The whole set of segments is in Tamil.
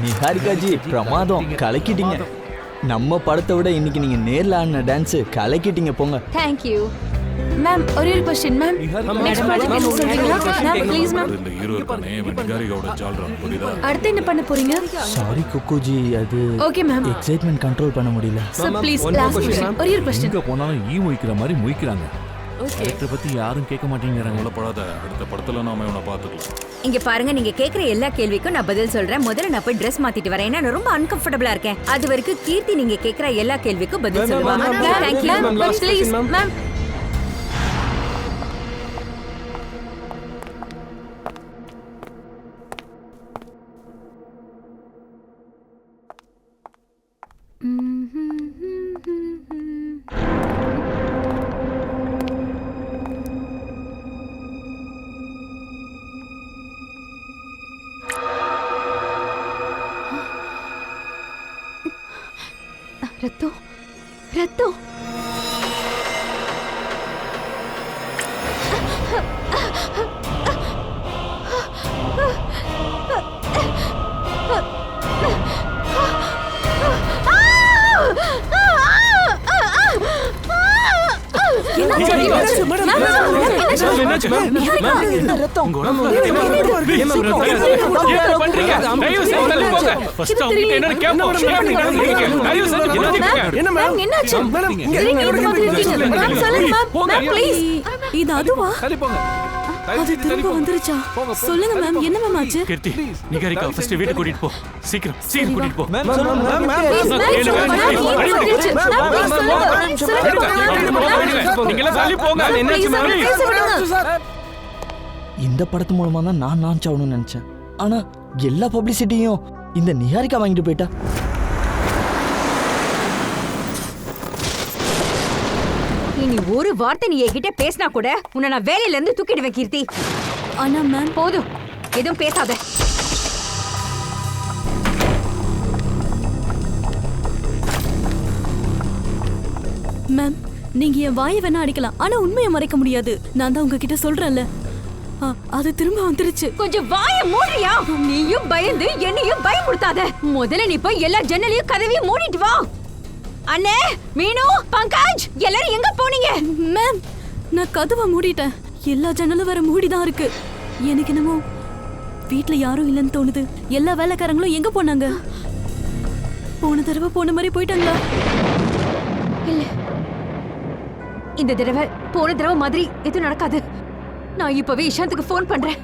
நிஹாரிகாஜி பிரமாதம், கலக்கிட்டீங்க. நம்ம படத்தை விட இன்னைக்கு நீங்க நேர்ல ஆடின டான்ஸ் கலக்கிட்டீங்க போங்க. Thank you. மேம் ஒரே ஒரு क्वेश्चन மேம். நெக்ஸ்ட் ப்ராஜெக்ட் என்ன சொல்றீங்களா? Ma'am please ma'am. இந்த ஹீரோக்கானே நிகாரிகாவோட ஜால்ரா புரியுதா? அடுத்து என்ன பண்ண போறீங்க? சாரி குக்குஜி, அது ஓகே மேம். எக்ஸைட்மென்ட் கண்ட்ரோல் பண்ண முடியல. So please last question. ஒரே ஒரு क्वेश्चन. எங்க போனாலும் ஈ மொய்க்கிற மாதிரி மொய்க்கிறாங்க. இத பத்தி யாரும் கேட்க மாட்டேங்கறாங்க. படாத அடுத்த படத்துல நாம இவனை பாத்துக்கலாம். இங்க பாருங்க, நீங்க கேக்குற எல்லா கேள்விக்கும் நான் பதில் சொல்றேன். முதல்ல நான் போய் Dress மாத்திட்டு வரேன். நான் ரொம்ப அன்கம்ஃபர்ட்டபிளா இருக்கேன். அது வரைக்கும் கீர்த்தி நீங்க கேக்குற எல்லா கேள்விக்கும் பதில் சொல்லுவாங்க. Thank you. Ma'am please ma'am. ரத்தம் ரத்தம். இது அதுவா? அது திரும்ப வந்துருச்சா? சொல்லுங்க மேம், என்ன மேம் ஆச்சு? கீர்த்தி, நிகாரிகா ஃபர்ஸ்ட் வீட்டுக்கு கூட்டிட்டு போ. சீக்கிரம் கூட்டிட்டு போ. மேம் சொல்லுங்க மேம். இந்த படத்து மூலமா தான் நான் லான்ச் ஆகணும்னு நினைச்சேன். ஆனா எல்லா பப்ளிசிட்டியும் இந்த நிஹாரிகா வாங்கிட்டு போயிட்டா. இனி ஒரு வார்த்தை நீ என்கிட்ட பேசினா கூட உன்னை நான் வேலையில இருந்து தூக்கிடுவேன் கீர்த்தி. ஆனா மேம் போதும், எதுவும் பேசாத. மேம், நீங்க என் வாயை வேணா அடிக்கலாம், ஆனா உண்மையை மறைக்க முடியாது. நான் தான் உங்ககிட்ட சொல்றேன்ல, அது திரும்ப வந்துருச்சு. கொஞ்சம் வாய மூடுறியா? நீயும் பயந்து என்னையும் பயமுடுத்தாத. முதல்ல நீ போய் எல்லா ஜன்னலையும் கதவையும் மூடிட்டு வா. அண்ணே, மீனு, பங்கஜ் எல்லாரும் எங்க போனீங்க? மேம், நான் கதவை மூடிட்டேன். எல்லா ஜன்னலும் வேற மூடிதான் இருக்கு. எனக்கு என்னமோ வீட்ல யாரும் இல்லைன்னு தோணுது. எல்லா வேலைக்காரங்களும் எங்க போனாங்க? போன தடவை போன மாதிரி போயிட்டாங்களா? இல்ல, இந்த தடவை போன தடவை மாதிரி எதுவும் நடக்காது. நான் இப்பவே இஷாந்துக்கு போன் பண்றேன்.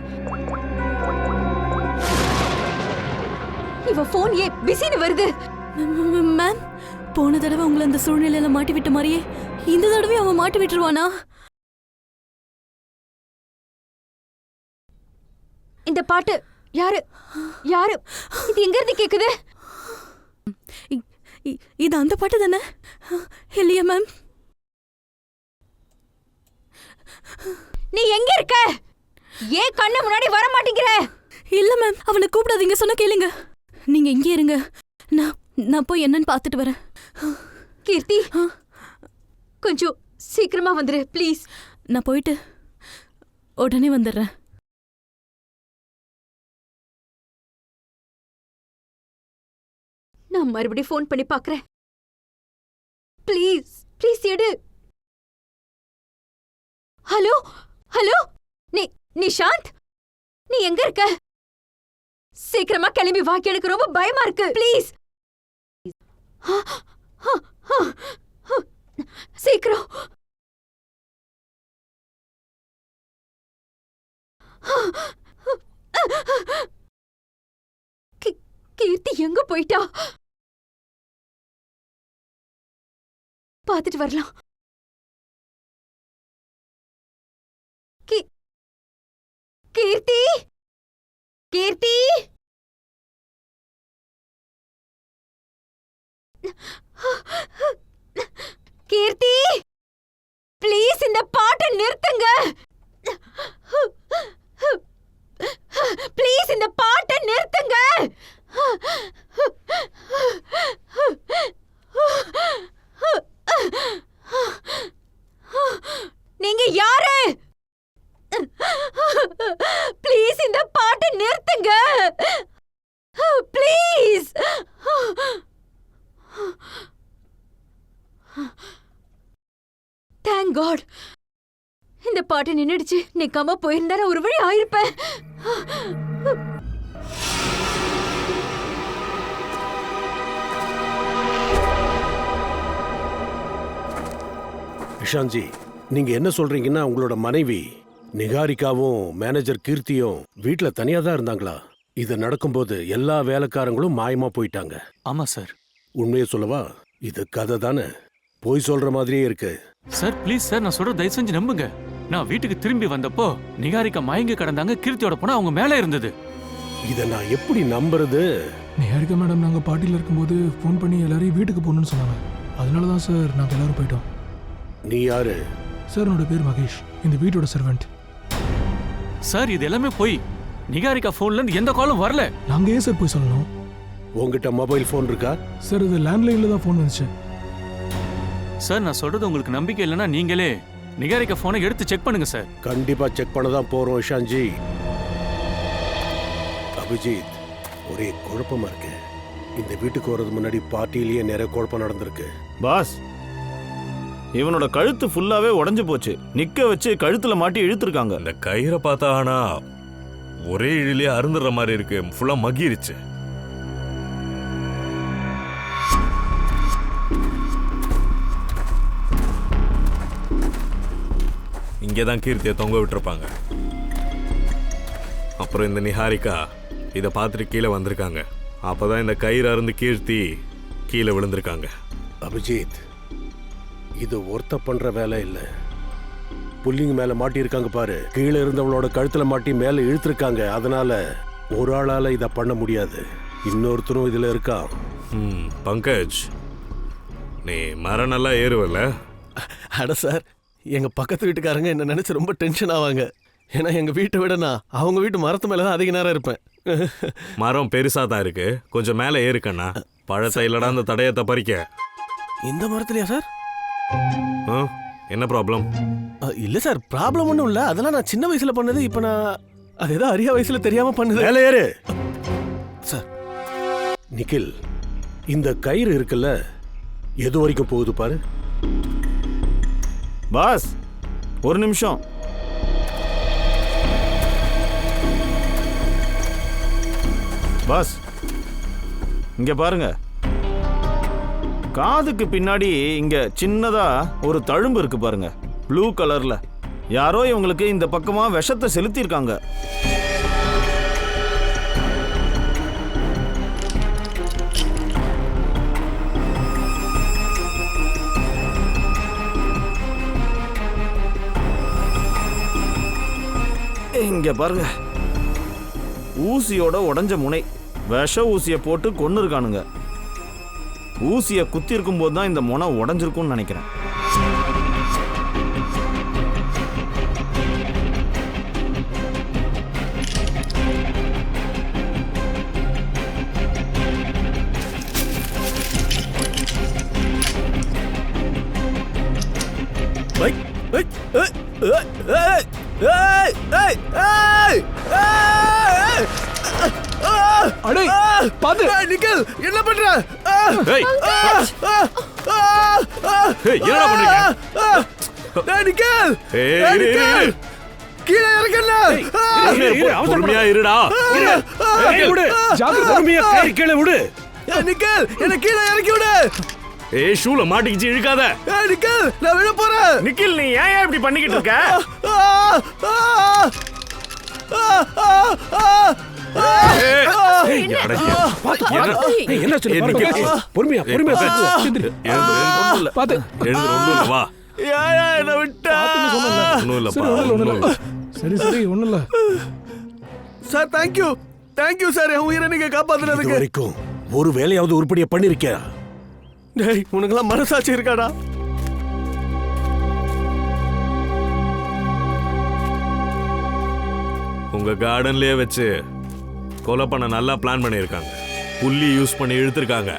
இவ போன் ஏ பிஸின்னு வருது. மேம், போன தடவை உங்களை அந்த சூழ்நிலையில மாட்டி விட்ட மாதிரியே இந்த தடவை அவன் மாட்டி விட்டுருவானா? இந்த பாட்டு யாரு யாரு இது எங்க இருந்து கேக்குது? இது அந்த பாட்டு தானே? இல்லையா மேம்? நீ எங்க இருக்க? ஏன் கண்ணு முன்னாடி வர மாட்டேங்கிற? இல்ல மேம், அவனை கூப்பிடாதீங்க, சொன்ன கேளுங்க. நீங்க இங்கே இருங்க, நான் போய் என்னன்னு பார்த்துட்டு வரேன். கீர்த்தி, கொஞ்சம் சீக்கிரமா வந்துரு ப்ளீஸ். நான் போயிட்டு உடனே வந்துடுறேன். நான் மறுபடியும் ஃபோன் பண்ணி பார்க்கறேன். ப்ளீஸ் ப்ளீஸ் எடு. ஹலோ ஹலோ, நிஷாந்த், நீ எங்க இருக்க? சீக்கிரமா கிளம்பி வா, எனக்கு ரொம்ப பயமா இருக்கு. ப்ளீஸ் சீக்கிரம். கீர்த்தி எங்க போயிட்டா? பாத்துட்டு வரலாம். கீர்த்தி, கீர்த்தி, கீர்த்தி, ப்ளீஸ் இந்த பாட்டை நிறுத்துங்க. ப்ளீஸ் இந்த பாட்டை நிறுத்துங்க. நீங்க யாரு? ப்ளீஸ் இந்த பாட்டை நிறுத்துங்க. ப்ளீஸ். காட், இந்த பாட்டு நின்னுடுச்சு. நிக்காம போயிருந்தா நான் ஒரு வழி ஆயிருப்பேன். இஷான்ஜி, நீங்க என்ன சொல்றீங்கன்னா உங்களோட மனைவி நிகாரிகாவும் மேனேஜர் கீர்த்தியும் வீட்ல தனியா தான் இருந்தாங்களா? இது நடக்கும்போது எல்லா வேலைக்காரங்களும் மாயமா போயிட்டாங்க. ஆமா சார். உண்மையை சொல்லவா? இது கதை தானே, போய் சொல்ற மாதிரியே இருக்கு. சார் ப்ளீஸ் சார், நான் சொல்ற தயவு செஞ்சு நம்புங்க. நான் வீட்டுக்கு திரும்பி வந்தப்போ நிகாரிகா மயங்கி கிடந்தாங்க. கீர்த்தியோட பொண்ணு அவங்க மேல இருந்தது. இதை நான் எப்படி நம்புறது? நிகாரிகா மேடம் நாங்கள் பார்ட்டியில் இருக்கும்போது ஃபோன் பண்ணி எல்லாரையும் வீட்டுக்கு போகணுன்னு சொன்னாங்க. அதனால தான் சார் நாங்கள் எல்லாரும் போயிட்டோம். நீ யாரு? சார் என்னோட பேர் மகேஷ், இந்த வீட்டோட சர்வெண்ட். சார் இது எல்லாமே போய் நிகாரிகா போன்ல இருந்து எந்த காலும் வரல. நாங்கள் ஏன் சார் போய் சொல்லணும்? உங்ககிட்ட மொபைல் போன் இருக்கா? சார் இது லேண்ட்லைனில் தான் ஃபோன் வந்துச்சு. சார் நான் சொல்றது உங்களுக்கு நம்பிக்கை இல்லைன்னா நீங்களே நிகாரிகா போனை எடுத்து செக் பண்ணுங்க சார். கண்டிப்பா செக் பண்ண தான் போறோம் இஷான்ஜி. அபிஜித், ஒரே குழப்பமா இருக்கு. இந்த வீட்டுக்கு வர்றது முன்னாடி பார்ட்டிலேயே நிறைய குழப்பம் நடந்திருக்கு. பாஸ், இவனோட கழுத்து ஃபுல்லாவே உடைஞ்சு போச்சு. நிக்க வச்சு கழுத்துல மாட்டி இழுத்துருக்காங்க. இந்த கயிறை பார்த்தா ஆனா ஒரே இழிலே அருந்துற மாதிரி இருக்கு. ஃபுல்லா மகிருச்சு. இங்கேதான் கீர்த்தியை தொங்க விட்டுருப்பாங்க. அப்புறம் இந்த நிஹாரிகா இதை பார்த்துட்டு கீழே வந்திருக்காங்க. அப்பதான் இந்த கயிறு அருந்து கீர்த்தி கீழே விழுந்திருக்காங்க. அபிஜித், இது ஒருத்த பண்ற வேலை இல்ல. புல்லிங்க மேல மாட்டி இருக்காங்க பாரு. கீழே இருந்தவளோட கழுத்துல மாட்டி மேல இழுத்துருக்காங்க. அதனால ஒரு ஆளால இத பண்ண முடியாது. இன்னொருத்தரும் இதுல இருக்கான். பங்கஜ், நீ மரம் நல்லா ஏறுவல? அட சார், எங்க பக்கத்து வீட்டுக்காரங்க என்ன நினைச்சு ரொம்ப டென்ஷன் ஆவாங்க. ஏன்னா எங்க வீட்டை விட நான் அவங்க வீட்டு மரத்து மேலதான் அதிக நேரம் இருப்பேன். மரம் பெருசா தான் இருக்கு, கொஞ்சம் மேல ஏறுக்கண்ணா. பழத்தை இல்லடா அந்த தடயத்தை பறிக்க. இந்த மரத்துலயா சார்? என்ன ப்ராப்ளம்? இல்ல சார், ப்ராப்ளம் ஒன்றும் இல்ல. அதெல்லாம் நான் சின்ன வயசுல பண்ணது. இப்ப நான் அது ஏதோ அரியா வயசுல தெரியாம பண்ணது. மேல ஏறு சார். நிக்கில், இந்த கயிறு இருக்குல்ல, எது வரைக்கும் போகுது பாரு. பாஸ், ஒரு நிமிஷம். பாஸ், இங்க பாருங்க. காதுக்கு பின்னாடி இங்க சின்னதா ஒரு தழும்பு இருக்கு பாருங்க, ப்ளூ கலர்ல. யாரோ இவங்களுக்கு இந்த பக்கமா விஷத்தை செலுத்திருக்காங்க. இங்க பாருங்க, ஊசியோட உடைஞ்ச முனை. விஷ ஊசியை போட்டு கொன்னு இருக்கானுங்க. ஊசியை குத்தி இருக்கும் போது தான் இந்த முனை உடஞ்சிருக்கும்னு நினைக்கிறேன். அடே பாத்து நிக்கல், என்ன பண்ற? என்னடா பண்றீங்க? நிக்கல், கீழே இறக்கல. பொறுமையா இருடா. கீழே விடு. நிக்கல், என்ன கீழே இறக்கி விடு. ஷூல மாட்டிக்கிச்சு, இழுக்காத. நிக்கல், நான் விழ போறேன். நிக்கில், நீ ஏன் இப்படி பண்ணிக்கிட்டு இருக்க? பொறுமையா பொறுமையா பாத்து வா. என்ன விட்டா? சரி சரி, ஒண்ணும் இல்ல சார். தேங்க்யூ தேங்க்யூ சார், என் உயிரை நீங்க காப்பாத்துறதுக்கு. வரைக்கும் ஒரு வேலையாவது உருப்படியா பண்ணிருக்கியா? டேய், உனக்கெல்லாம் மனசாட்சி இருக்காடா? உங்க கார்டன்லயே வச்சு கொலை பண்ண நல்லா பிளான் பண்ணியிருக்காங்க. புள்ளி யூஸ் பண்ணி இழுத்துருக்காங்க.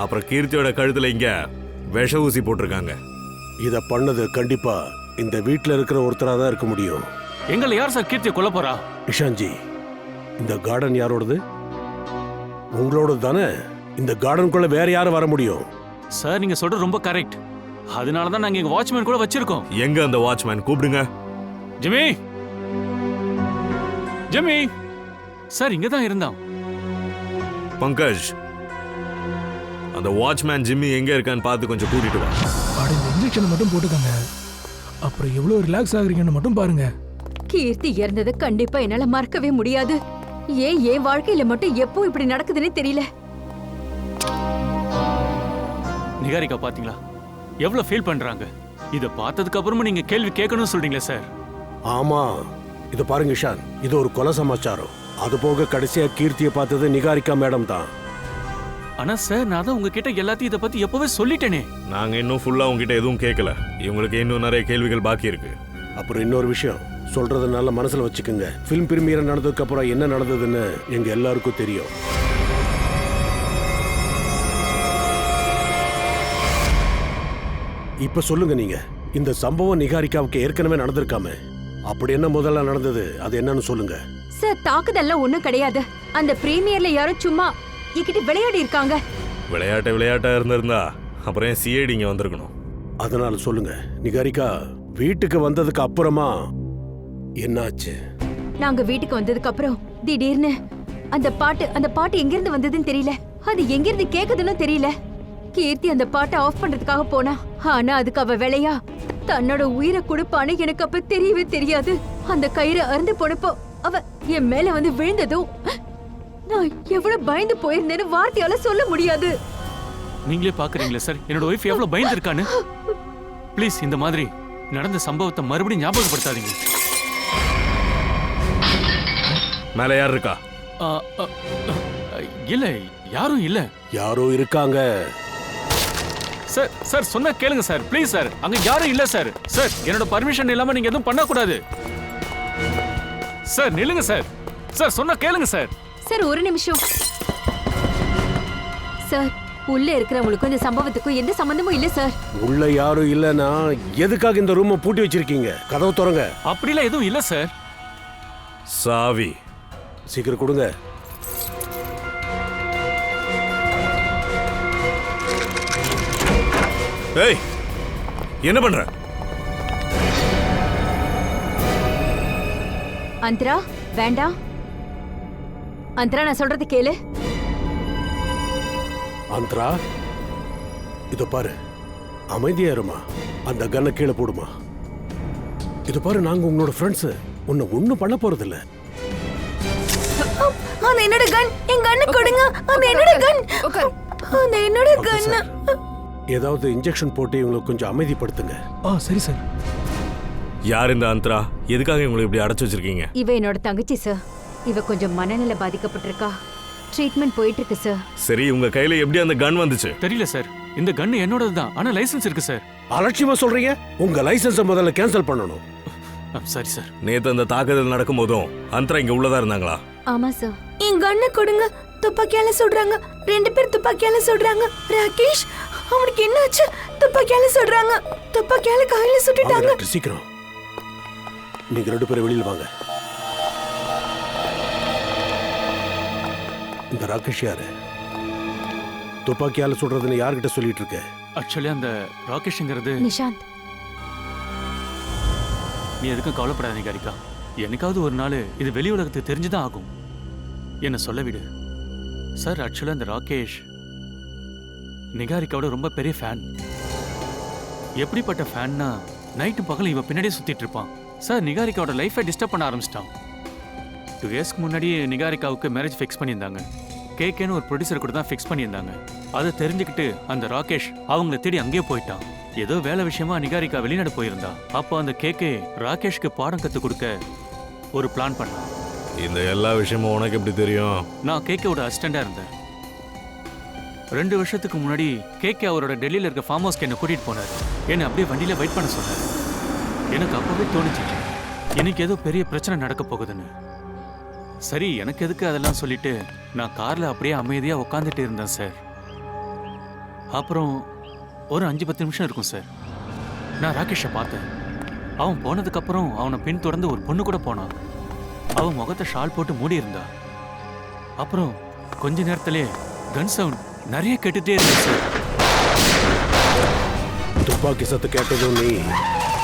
அப்புறம் கீர்த்தியோட கழுத்துல இங்க விஷ ஊசி போட்டிருக்காங்க. இத பண்ணது கண்டிப்பா இந்த வீட்டுல இருக்கிற ஒருத்தரா தான் இருக்க முடியும். எங்களை யார் சார் கீர்த்தியை கொல்ல போறா? இஷான்ஜி, இந்த கார்டன் யாரோடது? உங்களோடது தானே? இந்த கார்டனுக்குள்ள வேற யாரும் வர முடியும்? சார் நீங்க சொல்றது ரொம்ப கரெக்ட். அதனால தான் நாங்க எங்க வாட்ச்மேன் கூட வச்சிருக்கோம். எங்க அந்த வாட்ச்மேன்? கூப்பிடுங்க. ஜிம்மி, ஜிம்மி சார் இங்க தான் இருந்தான். பங்கஜ், அந்த வாட்ச்மேன் ஜிம்மி எங்க இருக்கான்னு பார்த்து கொஞ்சம் கூட்டிட்டு வா. அட இந்த இன்ஜெக்ஷனை மட்டும் போட்டுக்கங்க. அப்புறம் எவ்வளவு ரிலாக்ஸ் ஆகுறீங்கன்னு மட்டும் பாருங்க. கீர்த்தி இறந்தது கண்டிப்பா என்னால மறக்கவே முடியாது. ஏன் என் வாழ்க்கையில மட்டும் எப்போ இப்படி நடக்குதுன்னே தெரியல. நிகாரிகா பாத்தீங்களா எவ்வளவு ஃபீல் பண்றாங்க? இத பார்த்ததுக்கு அப்புறமா நீங்க கேள்வி கேட்கணும்னு சொல்றீங்களே சார். ஆமா, இது பாருங்க இஷான், இது ஒரு கொலை சமாச்சாரம். அது போக கடைசியா கீர்த்தியை பார்த்தது நிகாரிகா மேடம் தான். ஆனா சார் நான் தான் உங்ககிட்ட எல்லாத்தையும் இத பத்தி எப்பவே சொல்லிட்டேனே. நாங்க இன்னும் ஃபுல்லா உங்ககிட்ட எதுவும் கேட்கல. இவங்களுக்கு இன்னும் நிறைய கேள்விகள் பாக்கி இருக்கு. அப்புறம் இன்னொரு விஷயம் சொல்றத நல்ல மனசுல வச்சுக்கோங்க. ஃபிலிம் பிரீமியர் நடந்ததுக்கு அப்புறம் என்ன நடந்ததுன்னு எங்க எல்லாருக்கும் தெரியும். இப்ப சொல்லுங்க, நீங்க இந்த சம்பவம் நிகாரிகாவுக்கு ஏற்கனவே நடந்திருக்காம அப்படி என்ன முதல்ல நடந்தது, அது என்னன்னு சொல்லுங்க. சார் தாக்குதல்லாம் ஒண்ணும் கிடையாது. அந்த பிரீமியர்ல யாரும் சும்மா இக்கிட்ட விளையாடி இருக்காங்க. விளையாட்டா இருந்திருந்தா அப்புறம் ஏன் சிஐடி இங்க வந்திருக்கணும்? அதனால சொல்லுங்க, நிகாரிகா வீட்டுக்கு வந்ததுக்கு அப்புறமா என்னாச்சு? நாங்க வீட்டுக்கு வந்ததுக்கு அப்புறம் திடீர்னு அந்த பாட்டு எங்க இருந்து வந்ததுன்னு தெரியல. அது எங்க இருந்து கேக்குதுன்னு தெரியல. கீர்த்தி அந்த பாட்டை ஆஃப் பண்றதுக்காக போனா, ஆனா அதுக்கு அவ வேலையா தன்னோட உயிரை கொடுப்பான்னு எனக்கு அப்ப தெரியவே தெரியாது. அந்த கயிறு அறுந்து போனப்போ அவ என் மேல வந்து விழுந்ததும் நான் எவ்வளவு பயந்து போயிருந்தேன்னு வார்த்தையால சொல்ல முடியாது. நீங்களே பாக்குறீங்களா சார் என்னோட ஒய்ஃப் எவ்வளவு பயந்து இருக்கான்னு? ப்ளீஸ் இந்த மாதிரி நடந்த சம்பவத்தை மறுபடியும் ஞாபகப்படுத்தாதீங்க. மேல யார் இருக்கா? இல்ல யாரும் இல்ல. யாரோ இருக்காங்க சார். சார் சொன்னா கேளுங்க சார், ப்ளீஸ் சார். அங்க யாரும் இல்ல சார். சார் என்னோட பர்மிஷன் இல்லாம நீங்க எதுவும் பண்ண கூடாது சார். நில்லுங்க சார். சார் சொன்னா கேளுங்க சார். சார் ஒரு நிமிஷம் சார். உள்ள இருக்கிறவங்களுக்கும் இந்த சம்பவத்துக்கும் எந்த சம்பந்தமும் இல்ல சார். உள்ள யாரும் இல்லனா எதுக்காக இந்த ரூமை பூட்டி வச்சிருக்கீங்க? கதவு திறங்க. அப்படிலாம் எதுவும் இல்ல சார். சாவி சீக்கிரம் கொடுங்க. ஏய், என்ன பண்ற? அந்தரா வேண்டாம். அந்தரா நான் சொல்றது கேளு. அந்தரா இத பாரு, அமைதியா இருமா. அந்த கன்னை கீழே போடுமா. இது பாரு, நாங்க உங்களோட ஃப்ரெண்ட்ஸ். உன்னை ஒண்ணும் பண்ண போறது இல்ல. அது என்னோட கன். என் கண்ணு கொடுங்க. அது என்னோட கன். அது என்னோட கன். ஏதாவது இன்ஜெக்ஷன் போட்டு இவங்களை கொஞ்சம் அமைதிப்படுத்துங்க. சரி சார். யார் இந்த அந்தரா? எதுக்காக இவங்களை இப்படி அடைச்சு வச்சிருக்கீங்க? இவ என்னோட தங்கச்சி சார். இவ கொஞ்சம் மனநிலை பாதிக்கப்பட்டிருக்கா. ட்ரீட்மெண்ட் போயிட்டு இருக்கு சார். சரி, உங்க கையில எப்படி அந்த கன் வந்துச்சு? தெரியல சார். இந்த கன் என்னோடது தான். ஆனா லைசென்ஸ் இருக்கு சார். அலட்சியமா சொல்றீங்க? உங்க லைசென்ஸை முதல்ல கேன்சல் பண்ணணும். சரி சார். நேத்து அந்த தாக்குதல் நடக்கும் போதும் அந்தரா இங்க உள்ளதா இருந்தாங்களா? ஆமா சார். என் கண்ணு கொடுங்க. துப்பாக்கியால சுடுறாங்க. 2 பேர் துப்பாக்கியால சுடுறாங்க. ராகேஷ் அவனுக்கு என்னாச்சு? துப்பாக்கியால சுடுறாங்க. துப்பாக்கியால கையில சுட்டுட்டாங்க. சீக்கிரம் நீங்க 2 பேரும் வெளியில வாங்க. இந்த ராகேஷ் யாரு? துப்பாக்கியால சுடுறதுன்னு யார்கிட்ட சொல்லிட்டு இருக்க? ஆக்சுவலி அந்த ராகேஷ்ங்கிறது நிஷாந்த். நீ எதுக்கும் கவலைப்படாத நிகாரிகா. என்னைக்காவது ஒரு நாள் இது வெளி உலகத்துக்கு தெரிஞ்சுதான் ஆகும். என்ன சொல்ல விடு சார். ஆக்சுவலா அந்த ராகேஷ் நிகாரிகாவோட ரொம்ப பெரிய ஃபேன். எப்படிப்பட்ட ஃபேன்னா நைட்டு பகல் இவ பின்னாடியே சுத்திட்டு இருப்பான் சார். நிகாரிகாவோட லைஃபை டிஸ்டர்ப் பண்ண ஆரம்பிச்சிட்டான். 2 இயர்ஸ்க்கு முன்னாடி நிகாரிகாவுக்கு மேரேஜ் ஃபிக்ஸ் பண்ணியிருந்தாங்க. கேகேன்னு ஒரு ப்ரொடியூசர் கூட தான் ஃபிக்ஸ் பண்ணியிருந்தாங்க. அதை தெரிஞ்சுக்கிட்டு அந்த ராகேஷ் அவங்கள தேடி அங்கேயே போயிட்டான். ஏதோ வேலை விஷயமா நிகாரிகா வெளிநாடு போயிருந்தா. அப்போ அந்த கேகே ராகேஷ்க்கு பாடம் கற்றுக் கொடுக்க ஒரு பிளான் பண்ணான். இந்த எல்லா விஷயமும் உனக்கு எப்படி தெரியும்? நான் கேகேவோட அசிஸ்டண்டா இருந்தேன். 2 வருஷத்துக்கு முன்னாடி கேகே அவரோட டெல்லியில இருக்க ஃபார்ம் ஹவுஸ்க்கு என்ன கூட்டிட்டு போனார். என்னை அப்படியே வண்டியில வெயிட் பண்ண சொன்னார். எனக்கு அப்பவே தோணுச்சு எனக்கு ஏதோ பெரிய பிரச்சனை நடக்க போகுதுன்னு. சரி எனக்கு எதுக்கு அதெல்லாம் சொல்லிட்டு நான் கார்ல அப்படியே அமைதியா உட்காந்துட்டு இருந்தேன் சார். அப்புறம் ஒரு 5-10 நிமிஷம் இருக்கும் சார். நான் ராகேஷை பார்த்தேன். அவன் போனதுக்கு அப்புறம் அவனை பின் தொடர்ந்து ஒரு பொண்ணு கூட போனான். அவன் முகத்தை ஷால் போட்டு மூடி இருந்தா. அப்புறம் கொஞ்ச நேரத்திலே கன் சவுண்ட் நிறைய கேட்டுட்டே இருந்துச்சு சார். துப்பாக்கி சத்து கேட்டதும் நீ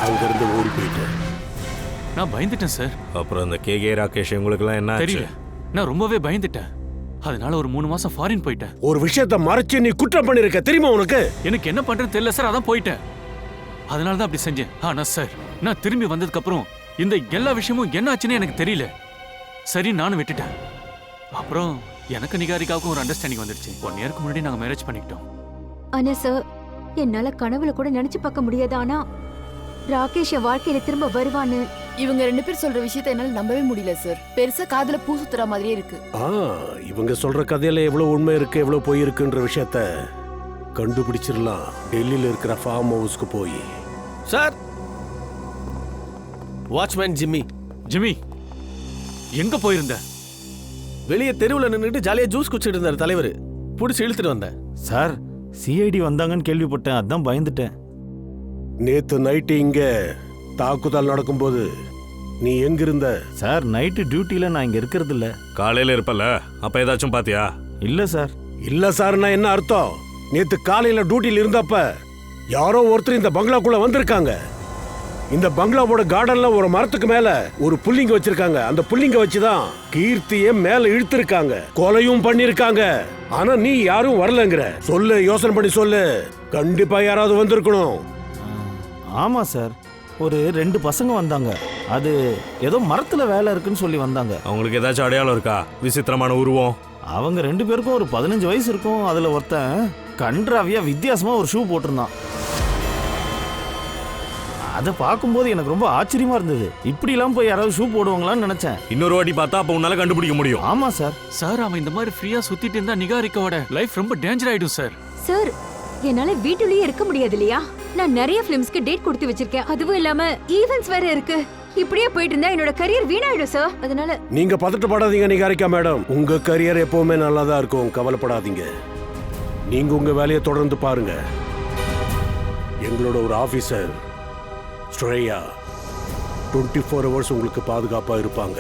அங்கிருந்து ஓடி போயிட்ட. நான் பயந்துட்டேன் சார். அப்புறம் அந்த கே ராகேஷ் உங்களுக்குலாம் என்ன ஆச்சு? தெரியல, நான் ரொம்பவே பயந்துட்டேன். அதனால ஒரு 3 மாசம் ஃபாரின் போயிட்டேன். ஒரு விஷயத்தை மறைச்சு நீ குற்றம் பண்ணிருக்க தெரியுமா உனக்கு? எனக்கு என்ன பண்றேன்னு தெரியல சார், அதான் போயிட்டேன். அதனால தான் அப்படி செஞ்சேன். ஆனா சார், நான் திரும்பி வந்ததுக்கு அப்புறம் இந்த எல்லா விஷயமும் என்ன ஆச்சுன்னு எனக்கு தெரியல. சரி, நானும் விட்டுட்டேன். அப்புறம் எனக்கு நிகாரிக்காவுக்கும் ஒரு அண்டர்ஸ்டாண்டிங் வந்துருச்சு. 1 இயருக்கு முன்னாடி நாங்க மேரேஜ் பண்ணிக்கிட்டோம். ஆனா சார், என்னால கனவுல கூட நினைச்சு பார்க்க முடியாது. ஆனா ராகேஷ் என் வாழ்க்கையில திரும்ப வருவான்னு. இவங்க 2 பேர் சொல்ற விஷயத்தை என்னால நம்பவே முடியல சார். பெருசா காதுல பூ சுத்துற மாதிரியே இருக்கு. இவங்க சொல்ற கதையில எவ்வளவு உண்மை இருக்கு எவ்வளவு பொய் இருக்குன்ற விஷயத்த கண்டுபிடிச்சிடலாம். டெல்லியில இருக்கிற ஃபார்ம் ஹவுஸ்க்கு போய். Sir, watchman Jimmy. ஜிம்மி, எங்க போயிருந்த? வெளியே தெருவில் நின்றுட்டு ஜாலியா ஜூஸ் குடிச்சிட்டு இருந்தார் தலைவர். பிடிச்சி இழுத்துட்டு வந்தேன். சார், சிஐடி வந்தாங்கன்னு கேள்விப்பட்டேன், அதான் பயந்துட்டேன். நேத்து நைட்டு இங்க தாக்குதல் நடக்கும்போது நீ எங்க இருந்த? சார், நைட்டு டியூட்டில நான் இங்க இருக்கிறது இல்ல. காலையில இருப்பல, அப்ப ஏதாச்சும் பாத்தியா? இல்ல சார். இல்ல சார்னா என்ன அர்த்தம்? நேத்து காலையில டியூட்டில இருந்தப்ப யாரோ ஒருத்தர் இந்த பங்களாக்குள்ள வந்திருக்காங்க. இந்த பங்களாவோட கார்டன்ல ஒரு மரத்துக்கு மேல ஒரு புல்லிங்க வச்சிருக்காங்க. அந்த புல்லிங்க வச்சுதான் கீர்த்திய மேல இழுத்திருக்காங்க, கொலையும் பண்ணிருக்காங்க. ஆனா நீ யாரும் வரலங்கிற. சொல்லு, யோசனை பண்ணி சொல்லு. கண்டிப்பா யாராவது வந்திருக்கணும். ஆமா சார், ஒரு 2 பசங்க வந்தாங்க. அது ஏதோ மரத்துல வேலை இருக்குன்னு சொல்லி வந்தாங்க. அவங்களுக்கு ஏதாச்சும் அடையாளம் இருக்கா? விசித்திரமான உருவம். அவங்க 2 பேருக்கும் ஒரு 15 வயசு இருக்கும். அதுல ஒருத்தன் கன்றாவியா வித்தியாசமா ஒரு ஷூ போட்டிருந்தான். அதை பார்க்கும்போது எனக்கு ரொம்ப ஆச்சரியமா இருந்தது. இப்படி எல்லாம் போய் யாராவது ஷூ போடுவாங்களான்னு நினைச்சேன். இன்னொரு வாட்டி பார்த்தா அப்ப உன்னால கண்டுபிடிக்க முடியும். ஆமா சார். சார், அவன் இந்த மாதிரி ஃப்ரீயா சுத்திட்டு இருந்தா நிகாரிக்காவோட லைஃப் ரொம்ப டேஞ்சர் ஆயிடும் சார். சார், என்னால வீட்டுலயே இருக்க முடியாது இல்லையா? நான் நிறைய பிலிம்ஸ்க்கு டேட் கொடுத்து வச்சிருக்கேன். அதுவும் இல்லாம ஈவென்ட்ஸ் வேற இருக்கு. இப்படியே போயிட்டு இருந்தா என்னோட கரியர் வீணாயிடும் சார். அதனால நீங்க பதட்டப்படாதீங்க நிகாரிகா மேடம். உங்க கரியர் எப்பவுமே நல்லாதான் இருக்கும், கவலைப்படாதீங்க. நீங்க உங்க வேலையை தொடர்ந்து பாருங்க. எங்களோட ஒரு ஆபீசர் ஸ்ரேயா 24 hours உங்களுக்கு பாதுகாப்பா இருப்பாங்க.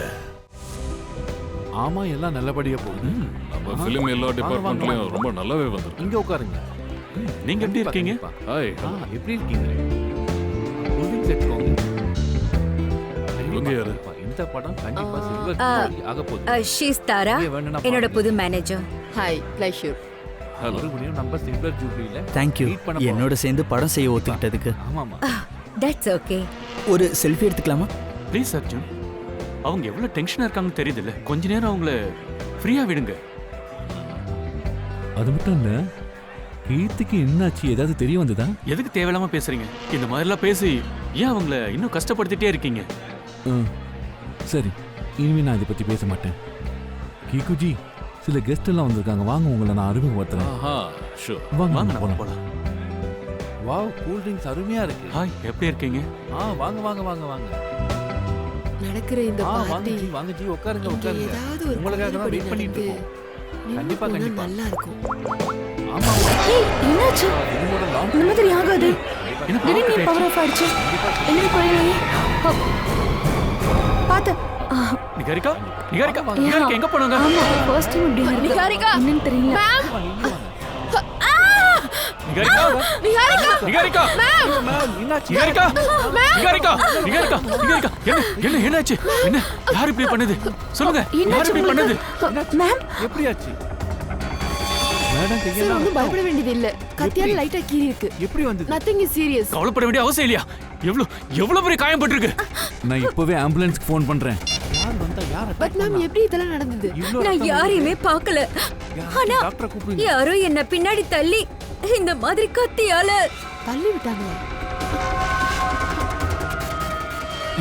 ஆமா, எல்லாம் நல்லபடியா போகுது. நம்ம ஃபிலிம் எல்லா டிபார்ட்மெண்ட்லயும் ரொம்ப நல்லாவே வந்திருக்கு. இங்க உட்காருங்க. நீங்க எப்படி இருக்கீங்க? ஹாய். எப்படி இருக்கீங்க? கூலிங் செட்கோங்க. இவங்க யாரு? இந்த படம் கண்டிப்பா சில்வர் ஜூப்ளி ஆக போகுது. ஷீஸ் தாரா, என்னோட புது மேனேஜர். Hi, pleasure. ஹலோ. நம்ம சில்வர் ஜூப்ளில தேங்க்யூ என்னோட சேர்ந்து படம் செய்ய ஒத்துக்கிட்டதுக்கு. ஆமாமா. That's okay. ஒரு செல்ஃபி எடுத்துக்கலாமா? ப்ளீஸ் அர்ஜுன், அவங்க எவ்வளவு டென்ஷனா இருக்காங்கன்னு தெரியுதுல்ல. கொஞ்ச நேரம் அவங்கள ஃப்ரீயா விடுங்க. அது மட்டும் இல்ல, கீர்த்திக்கு என்னாச்சு, ஏதாவது தெரிய வந்ததா? எதுக்கு தேவையில்லாம பேசுறீங்க? இந்த மாதிரிலாம் பேசி ஏன் அவங்கள இன்னும் கஷ்டப்படுத்திட்டே இருக்கீங்க? சரி, இனிமே நான் இதை பத்தி பேச மாட்டேன். கீகுஜி, சில கெஸ்ட் எல்லாம் வந்திருக்காங்க. வாங்க, உங்களை நான் அறிமுகப்படுத்துறேன். வாங்க வாங்க போலாம். வாவ், கூல் ட்ரிங்க்ஸ் அருமையா இருக்கு. ஹாய், எப்படி இருக்கீங்க? வாங்க வாங்க வாங்க வாங்க. நடக்கிற இந்த பார்ட்டி வாங்க ஜி, உட்காருங்க உட்காருங்க. ஏதாவது ஒரு உங்களுக்காக தான் வெயிட் பண்ணிட்டு இருக்கோம். கண்டிப்பா கண்டிப்பா நல்லா இருக்கும். ஆமா. ஏய், என்னாச்சு? இந்த மாதிரி ஆகாது. திடீர்னு பவர் ஆஃப் ஆயிடுச்சு. என்ன பண்ணீங்க? பாத்து. நிகாரிகா, நிகாரிகா, நிகாரிகா எங்க போனாங்க? ஆமா, ஃபர்ஸ்ட் டைம் இப்படி இருக்கு. நிகாரிகா, என்னன்னு தெரியல. நிகாரிகா, நிகாரிகா, நிகாரிகா, என்னாச்சு? நிகாரிகா, நிகாரிகா, நிகாரிகா, நிகாரிகா, என்ன என்னாச்சு? என்ன, யார் இப்படி பண்ணது? சொல்லுங்க, யார் இப்படி பண்ணது? மேம், எப்படியாச்சு? மேடம், சார், ஒன்றும் பயப்பட வேண்டியது இல்ல. கத்தியால லைட்டா கீறி இருக்கு. எப்படி வந்தது? Nothing is serious. கவலைப்பட வேண்டிய அவசியம் இல்லையா? எவ்வளவு பெரிய காயம் பட்டிருக்கு. நான் இப்பவே ஆம்புலன்ஸ்க்கு ஃபோன் பண்றேன். யார் வந்தா யாரை? பட் மேம், எப்படி இதெல்லாம் நடந்தது? நான் யாரையுமே பார்க்கல. ஆனா டாக்டரை கூப்பிடுங்க. யாரோ என்ன பின்னாடி தள்ளி இந்த மாதிரி கத்தியால தள்ளி விட்டாங்க.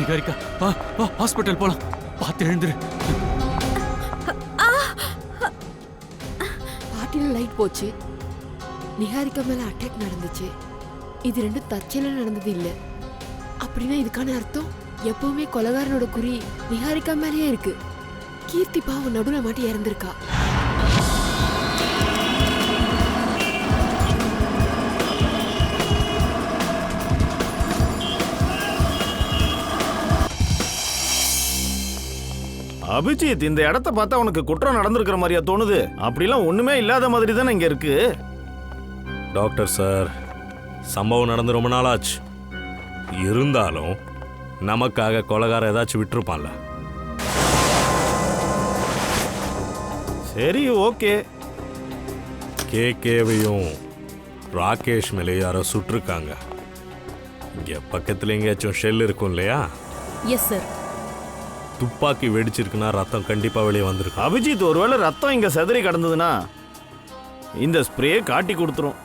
நிகாரிகா, வா வா, ஹாஸ்பிடல் போலாம். பார்த்து எழுந்துரு. பார்ட்டில லைட் போச்சு. நிகாரிகா மேல அட்டாக் நடந்துச்சு. இது ரெண்டும் தற்செயலா நடந்தது இல்ல. அப்படின்னா இதுக்கான அர்த்தம் எப்பவுமே கொலைகாரனோட குறி நிகாரிகா மேலேயே இருக்கு. கீர்த்தி பாவம் நடுவுல மாட்டி இறந்திருக்கா. அபிஜித், இந்த இடத்த பார்த்தா உனக்கு குற்றம் நடந்திருக்கிற மாதிரியா தோணுது? அப்படிலாம் ஒண்ணுமே இல்லாத மாதிரி தானே இங்க இருக்கு. டாக்டர் சார், சம்பவம் நடந்து ரொம்ப நாளாச்சு. இருந்தாலும் நமக்காக கொலைகார ஏதாச்சும் விட்டுருப்பான்ல. சரி, ஓகே. கேகேவையும் ராகேஷ் மேலே யாரோ சுட்டிருக்காங்க. இங்க பக்கத்துல எங்கேயாச்சும் ஷெல் இருக்கும் இல்லையா? Yes sir. துப்பாக்கி வெடிச்சிருக்குன்னா ரத்தம் கண்டிப்பா வெளியே வந்திருக்கும். அபிஜித், ஒருவேளை ரத்தம் இங்க செதறி கிடந்ததுன்னா இந்த ஸ்ப்ரே காட்டி கொடுத்துரும்.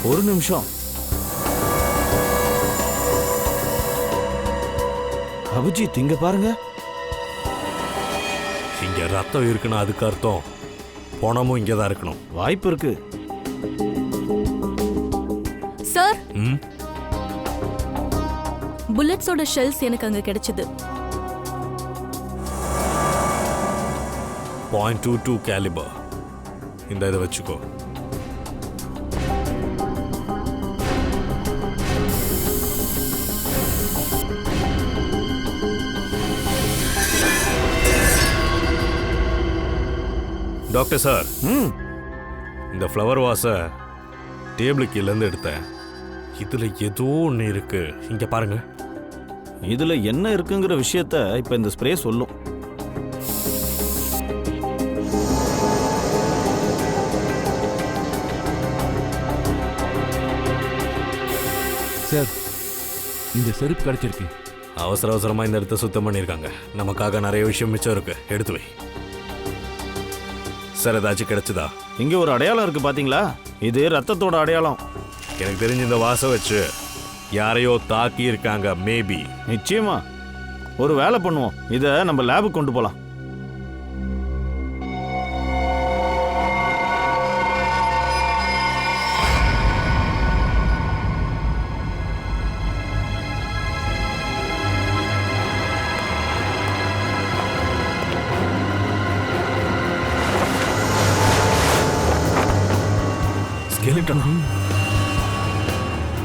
ஒரு நிமிஷம். அபிஜித், இங்க பாருங்க. இங்க ரத்தம் இருக்குன்னா அதுக்கு அர்த்தம் பணமும் இங்கே தான் இருக்கணும். வாய்ப்பு இருக்கு. சார், ம், புல்லட்ஸோட ஷெல்ஸ் எனக்கு அங்க கிடைச்சது. .22 கேலிபர். இந்த இதை வச்சுக்கோ. டாக்டர் சார், இந்த ஃப்ளவர் வாஸை டேபிள் கீழேருந்து எடுத்தேன். இதுல ஏதோ ஒன்று இருக்கு. இங்க பாருங்க. இதுல என்ன இருக்குங்கிற விஷயத்த இப்ப இந்த ஸ்ப்ரே சொல்லும். சார், இந்த செருப்பு கிடைச்சிருக்கு. அவசர அவசரமா இந்த இடத்த சுத்தம் பண்ணியிருக்காங்க. நமக்காக நிறைய விஷயம் மிச்சம் இருக்கு. எடுத்து வை. சார், ஏதாச்சும் கிடைச்சதா? இங்க ஒரு அடையாளம் இருக்கு, பாத்தீங்களா? இது ரத்தத்தோட அடையாளம். எனக்கு தெரிஞ்ச இந்த வாசம் வச்சு யாரையோ தாக்கி இருக்காங்க. மேபி. நிச்சயமா. ஒரு வேலை பண்ணுவோம், இதை நம்ம லேபுக்கு கொண்டு போலாம்.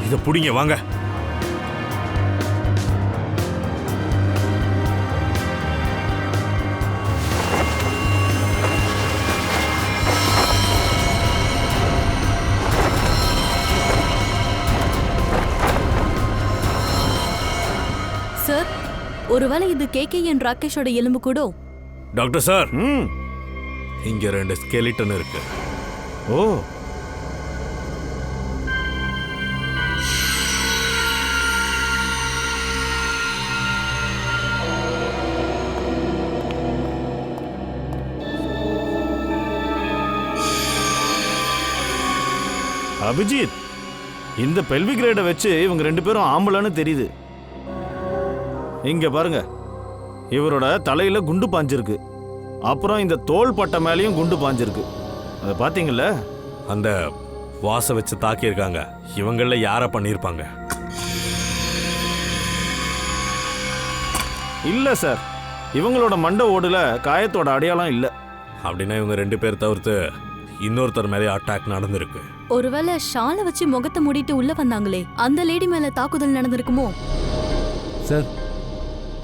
இதை புடிங்க, வாங்க. சார், ஒருவேளை இது கேகேஎன் ராகேஷோட எலும்பு கூட? டாக்டர் சார், இங்க 2 ஸ்கெலிட்டன் இருக்கு. ஓ, அபிஜித், இந்த பெல்வி கிரேடை வச்சு இவங்க 2 பேரும் ஆம்பளைன்னு தெரியுது. இங்க பாருங்க, இவரோட தலையில குண்டு பாஞ்சிருக்கு. அப்புறம் இந்த தோள் பட்டை மேலேயும் குண்டு பாஞ்சிருக்கு. அதை பாத்தீங்கல்ல? அந்த வாச வச்சு தாக்கியிருக்காங்க. இவங்கள யார பண்ணியிருப்பாங்க? இல்ல சார், இவங்களோட மண்டை ஓடுல காயத்தோட அடையாளம் இல்ல. அப்படின்னா இவங்க 2 பேர் தவிர்த்து இன்னொருத்தர் மேலே அட்டாக் நடந்திருக்கு. ஒருவேளை ஷாலை வச்சு முகத்தை மூடிட்டு உள்ள வந்தாங்களே, அந்த லேடி மேல தாக்குதல் நடந்திருக்குமோ? சார்,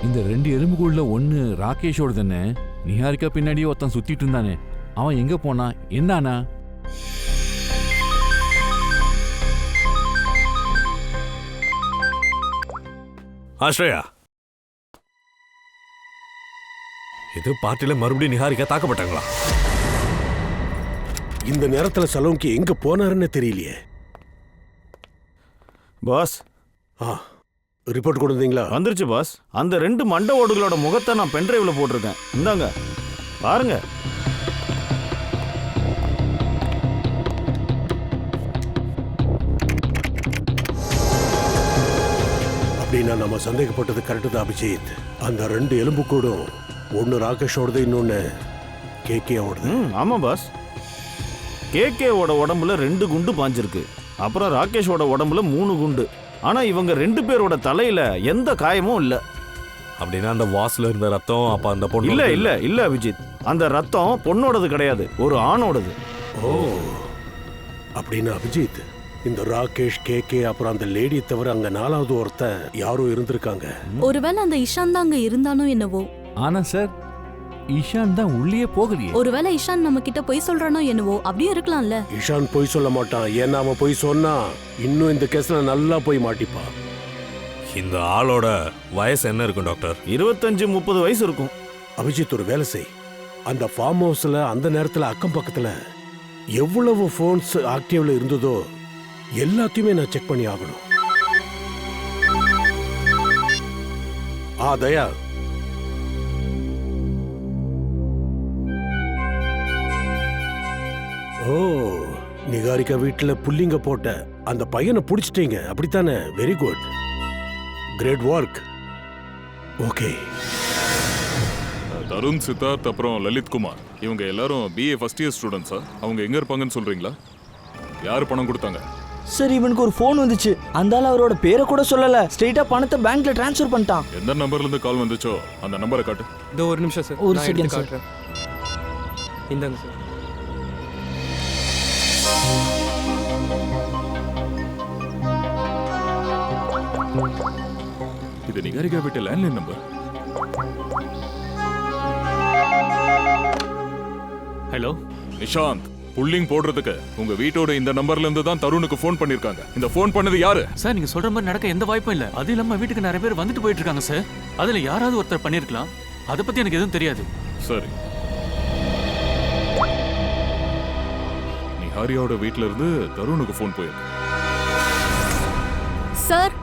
இந்த 2 எலும்புக்குள்ள ஒன்று ராகேஷோட தானே. நிஹாரிகா பின்னாடியே ஒருத்தன் சுத்திட்டு இருந்தானே, அவன் எங்க போனா? என்னானா? ஆஸ்ரயா, இது பார்ட்டில மறுபடியும் நிஹாரிகா தாக்கப்பட்டாங்களா? இந்த நேரத்துல சலோங்கி எங்க போனாருன்னு தெரியலையே. பாஸ், ரிப்போர்ட் கொண்டு வந்தீங்களா? வந்துருச்சு பாஸ். அந்த 2 மண்டை ஓடுகளோட முகத்தை நான் பென்ட்ரைவ்ல போட்டிருக்கேன். இந்தாங்க பாருங்க. அப்படின்னா நம்ம சந்தேகப்பட்டது கரெக்டு தான் அபிஜித். அந்த 2 எலும்பு கூடும் ஒன்னு ராகேஷோடது, இன்னொன்னு கேகேவோடது. ஆமா பாஸ். கேகேவோட உடம்புல 2 குண்டு பாஞ்சிருக்கு. அப்புறம் ராகேஷோட உடம்புல 3 குண்டு. ஆனா இவங்க 2 பேரோட தலையில எந்த காயமும் இல்ல. அப்படின்னா அந்த வாஸ்ல இருந்த ரத்தம் அப்ப அந்த பொண்ணு? இல்ல இல்ல இல்ல அபிஜித், அந்த ரத்தம் பொண்ணோடது கிடையாது, ஒரு ஆணோடது. ஓ, அப்படின்னா அபிஜித், இந்த ராகேஷ், கேகே, அப்புறம் அந்த லேடி தவிர அங்க 4வது ஒருத்தன் யாரும் இருந்திருக்காங்க. ஒருவேளை அந்த இஷான் தான் அங்க இருந்தானோ என்னவோ. ஆனா சார், ஈஷான் தான் உள்ளே போகலையே. ஒருவேளை இஷான் நம்ம கிட்ட பொய் சொல்றானோ என்னவோ, அப்படியும் இருக்கலாம்ல. இஷான் போய் சொல்ல மாட்டான். ஏன்னா அவன் போய் சொன்னா இன்னும் இந்த கேஸ்ல நல்லா போய் மாட்டிப்பான். இந்த ஆளோட வயசு என்ன இருக்கும் டாக்டர்? 25-30 வயசு இருக்கும். அபிஜித், ஒரு வேலை செய். அந்த ஃபார்ம் ஹவுஸ்ல அந்த நேரத்துல அக்கம் பக்கத்துல எவ்வளவு போன்ஸ் ஆக்டிவ்ல இருந்ததோ எல்லாத்தையுமே நான் செக் பண்ணி ஆகணும். தயா, ஓ, நிகாரிகா வீட்டுல புல்லிங்க போட்ட அந்த பையனை புடிச்சிட்டீங்க, அப்படித்தானே? Very good, great work. Okay. Tarun, Siddharth, அப்புறம் லலித் குமார், இவங்க எல்லாரும் BA ஃபர்ஸ்ட் இயர் ஸ்டூடெண்ட்ஸா? அவங்க எங்க இருப்பாங்கன்னு சொல்றீங்களா? யார் பணம் கொடுத்தாங்க? சார், இவனுக்கு ஒரு ஃபோன் வந்துச்சு. அந்த ஆள் அவரோட பேரை கூட சொல்லல, ஸ்ட்ரெயிட்டா பணத்தை பேங்க்ல ட்ரான்ஸ்ஃபர் பண்ணிட்டான். எந்த நம்பர்ல இருந்து கால் வந்துச்சோ அந்த நம்பரை காட்டு. இதோ ஒரு நிமிஷம் சார், ஒரு நான் செகண்ட் எடுத்து சார். காட்டுறேன். இந்தாங்க சார். இது நிகாரிகா வீட்டு லேண்ட்லைன் நம்பர். ஹலோ நிஷாந்த், புல்லிங் போடுறதுக்கு உங்க வீட்டோட இந்த நம்பர்ல இருந்து தான் தருணுக்கு ஃபோன் பண்ணிருக்காங்க. இந்த ஃபோன் பண்ணது யாரு? சார், நீங்க சொல்ற மாதிரி நடக்க எந்த வாய்ப்பும் இல்ல. அது இல்லாம வீட்டுக்கு நிறைய பேர் வந்துட்டு போயிட்டு இருக்காங்க சார். அதுல யாராவது ஒருத்தர் பண்ணிருக்கலாம். அதை பத்தி எனக்கு எதுவும் தெரியாது. சரி, நிகாரியாவோட வீட்ல இருந்து தருணுக்கு ஃபோன் போயிருக்கு. சார்,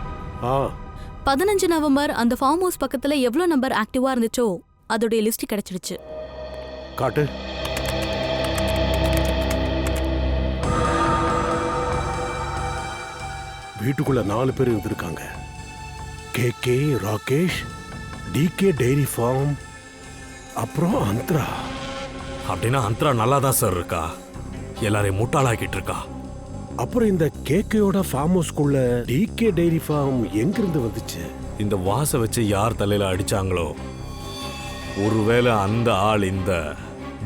15 ஆ நவம்பர் அந்த ஃபார்ம் ஹவுஸ் பக்கத்துல எவ்வளவு நம்பர் ஆக்டிவா இருந்துச்சோ அதோட லிஸ்ட் கிடைச்சிடுச்சு. காட்டு. வீட்டுக்குள்ள 4 பேர் இருந்திருக்காங்க. KK, Rakesh, DK dairy farm, அப்புறம் அந்தரா. அப்படின்னா அந்தரா நல்லா தான் சார் இருக்கா, எல்லாரையும் முட்டாளாக்கிட்டு இருக்கா. அப்புறம் இந்த KKயோட ஃபார்ம் ஹவுஸ்க்குள்ள DK டைரி ஃபார்ம் எங்கிருந்து வந்துச்சு? இந்த வாசை வச்சு யார் தலையில அடிச்சாங்களோ, ஒருவேளை அந்த ஆள் இந்த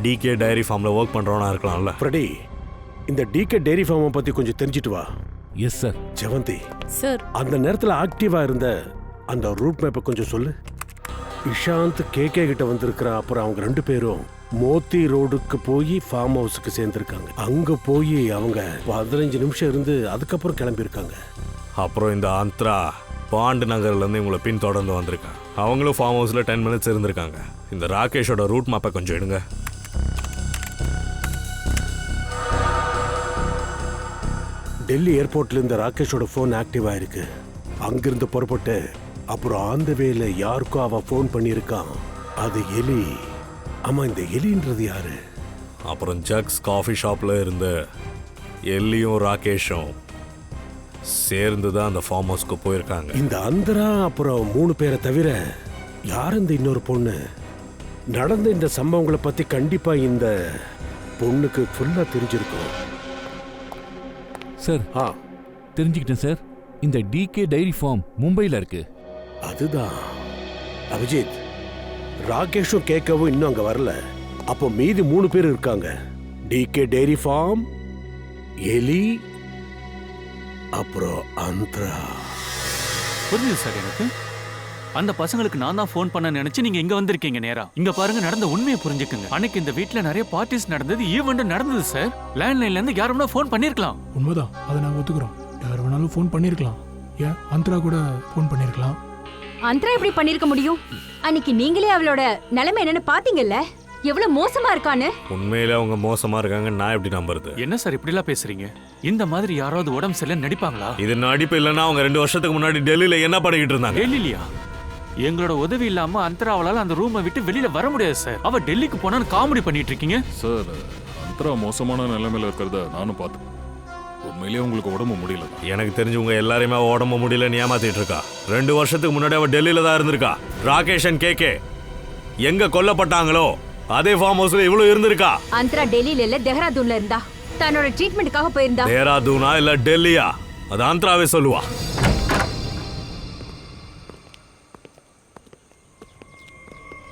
DK டைரி ஃபார்ம்ல ஒர்க் பண்றவனா இருக்கலாம்ல. ஃப்ரெடி, இந்த DK டைரி ஃபார்மை பத்தி கொஞ்சம் தெரிஞ்சிட்டு வா. Yes sir. ஜெவந்தி, சார், அந்த நேரத்துல ஆக்டிவா இருந்த அந்த ரூட் மேப்பை கொஞ்சம் சொல்லு. இஷாந்த் KK கிட்ட வந்திருக்கிறான். அப்புறம் அவங்க 2 பேரும் மோத்தி ரோடுக்கு போய் ஃபார்ம் ஹவுஸுக்கு சேர்ந்திருக்காங்க. அங்க போய் அவங்க 15 நிமிஷம் இருந்து அதுக்கப்புறம் கிளம்பியிருக்காங்க. அப்புறம் இந்த அந்தரா பாண்டு நகர்ல இருந்து இவங்களை பின் தொடர்ந்து வந்திருக்காங்க. அவங்களும் ஃபார்ம் ஹவுஸ்ல 10 மினிட்ஸ் இருந்திருக்காங்க. இந்த ராகேஷோட ரூட் மேப்பை கொஞ்சம் எடுங்க. டெல்லி ஏர்போர்ட்ல இந்த ராகேஷோட போன் ஆக்டிவ் ஆயிருக்கு. அங்கிருந்து புறப்பட்டு அப்புறம் ஆந்த வேல யாருக்கும் அவன் போன் பண்ணியிருக்கான். அது எலி. ஆமா, இந்த எலின்றது யாரு? அப்புறம் ஜக்ஸ் காஃபி ஷாப்ல இருந்த எல்லியும் ராகேஷும் சேர்ந்து தான் அந்த ஃபார்ம் ஹவுஸ்க்கு போயிருக்காங்க. இந்த அந்தரா அப்புறம் 3 பேரை தவிர யார் இந்த இன்னொரு பொண்ணு? நடந்த இந்த சம்பவங்களை பத்தி கண்டிப்பா இந்த பொண்ணுக்கு ஃபுல்லா தெரிஞ்சிருக்கும். சார், தெரிஞ்சுக்கிட்டேன் சார். இந்த DK டைரி ஃபார்ம் மும்பையில் இருக்கு. அதுதான் அபிஜித், ராகேஷும் கேக்கவும் இன்னும் அங்க வரல. அப்போ மீதி 3 பேர் இருக்காங்க. DK டைரி ஃபார்ம், எலி, அப்புறம் அந்தரா. புரியுது சார் எனக்கு. அந்த பசங்களுக்கு நான் தான் ஃபோன் பண்ண நினைச்சு நீங்க இங்க வந்திருக்கீங்க நேரா. இங்க பாருங்க, நடந்த உண்மையை புரிஞ்சுக்குங்க. அன்னைக்கு இந்த வீட்ல நிறைய பார்ட்டிஸ் நடந்தது, ஈவெண்ட் நடந்தது சார். லேண்ட்லைன்ல இருந்து யாரும் ஃபோன் பண்ணிருக்கலாம். உண்மைதான், அதை நாங்கள் ஒத்துக்கிறோம். யார் வேணாலும் ஃபோன் பண்ணியிருக்கலாம். ஏன் அந்தரா கூட ஃபோன் பண்ணியிருக்கலாம். அந்தரா எப்படி பண்ணிருக்க முடியும்? அன்னைக்கு நீங்களே அவளோட நிலைமை என்னன்னு பாத்தீங்கல்ல, எவ்வளவு மோசமா இருக்கான்னு. உண்மையில அவங்க மோசமா இருக்காங்க, நான் எப்படி நம்புறது? என்ன சார் இப்படி எல்லாம் பேசுறீங்க? இந்த மாதிரி யாராவது உடம்பு சரியில்லை நடிப்பாங்களா? இது நடிப்பு இல்லைன்னா அவங்க 2 வருஷத்துக்கு முன்னாடி டெல்லியில என்ன பண்ணிக்கிட்டு இருந்தாங்க? டெல்லியா? எங்களோட உதவி இல்லாம அந்தராவளால அந்த ரூமை விட்டு வெளியில வர முடியாது சார். அவ டெல்லிக்கு போனான்னு காமெடி பண்ணிட்டு இருக்கீங்க சார். அந்தரா மோசமான நிலைமையில இருக்கிறத நானும் பார்த்தேன். உண்மையிலேயே உங்களுக்கு உடம்பு முடியல. எனக்கு தெரிஞ்சவங்க எல்லாரையுமே உடம்பு முடியலன்னு ஏமாத்திட்டு இருக்கா. 2 வருஷத்துக்கு முன்னாடி அவ டெல்லியில தான் இருந்திருக்கா. ராகேஷ் அண்ட் KK எங்க கொல்லப்பட்டாங்களோ அதே ஃபார்ம் ஹவுஸ்ல இவ்வளவு இருந்திருக்கா. அந்தரா டெல்லியில இல்ல, தெஹ்ராதூன்ல இருந்தா. தன்னோட ட்ரீட்மெண்ட்டுக்காக போயிருந்தா. தேராதூனா இல்ல டெல்லியா? அது அந்தராவே சொல்லுவா.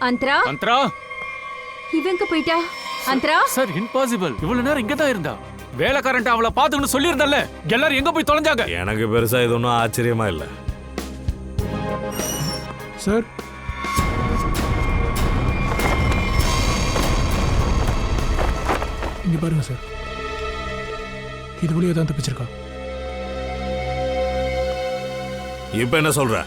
அந்தரா, அந்தரா இவங்க போயிட்டா. அந்தரா சார், இம்பாசிபிள். இவ்வளவு நேரம் இங்க தான் இருந்தா. வேலைக்காரன்ட்ட அவளை பாத்துக்கணும் சொல்லியிருந்தல்ல. எல்லாரும் எங்க போய் தொலைஞ்சாங்க? எனக்கு பெருசா இது ஒன்றும் ஆச்சரியமா இல்லை சார், இங்கே பாருங்க சார், இது வழியாக தான் தப்பிச்சிருக்கா. இப்ப என்ன சொல்ற?